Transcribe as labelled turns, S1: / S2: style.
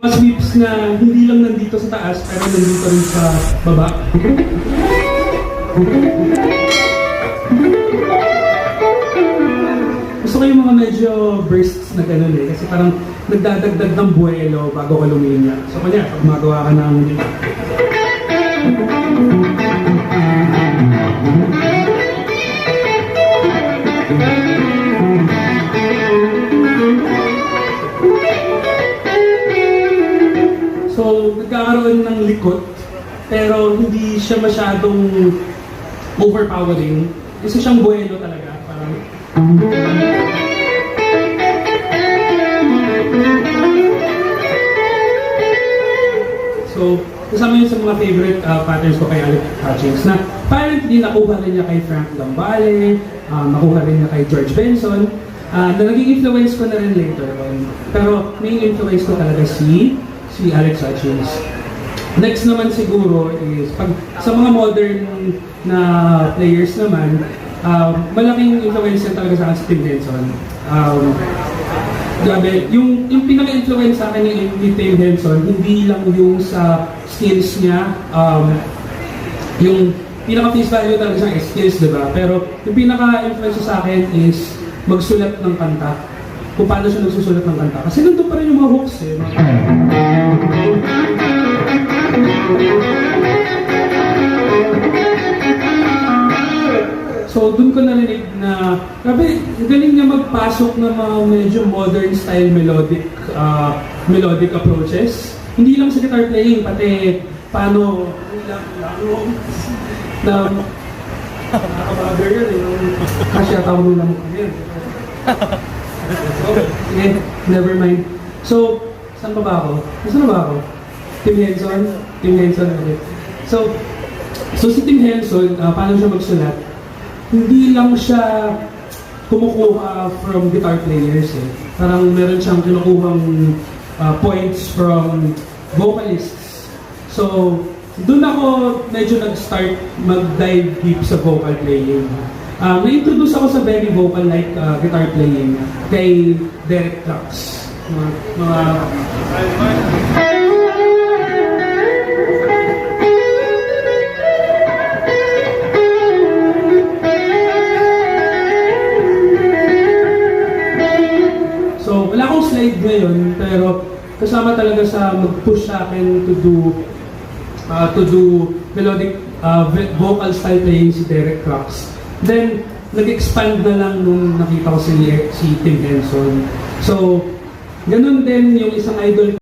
S1: Mga sweeps na hindi lang nandito sa taas, pero nandito rin sa baba. Gusto ko yung mga medyo bursts na gano'n eh, kasi parang nagdadagdag ng buwelo bago ka luminya. So kanya, pag magawa ka ng so, nagkakaroon ng likot, pero hindi siya masyadong overpowering. Isa siyang buwelo talaga. Parang so, kasama yun sa mga favorite patterns ko kay Alex Hutchings na apparently nakuha rin niya kay Frank Gambale, nakuha rin niya kay George Benson, na naging influence ko na rin later on. Pero main influence ko talaga si Alex Hutchings. Next naman siguro is, pag sa mga modern na players naman, malaking influence yan talaga sa akin si Tim Henson. Grabe, yung pinaka-influence sa akin ni Tim Henson, hindi lang yung sa skills niya, yung pinaka-face value talaga siyang skills, diba? Pero yung pinaka-influence sa akin is magsulat ng kanta. Kung paano siya nagsusulat ng kanta. Kasi nandun pa rin yung mga hooks eh. So, dun ko narinig na, grabe, galing niya magpasok ng mga medyo modern style melodic approaches. Hindi lang sa guitar playing, pati paano, nakakabagar yun eh. Kasi tawag mo lang yun. Okay, never mind. So, saan pa ba ako? Saan ba ako? Tim Henson? Tim Henson, okay. So si Tim Henson, paano siya magsulat? Hindi lang siya kumukuha from guitar players eh. Parang meron siyang kinukuhang points from vocalists. So, doon ako medyo nag-start mag-dive deep sa vocal playing. Na-introduce ako sa very vocal-like guitar playing kay Derek Trucks. So, wala akong slide ngayon, pero kasama talaga sa mag-push sa akin to do melodic vocal style playing si Derek Trucks. Then, nag-expand na lang nung nakita ko si Tim Henson. So, ganun din yung isang idol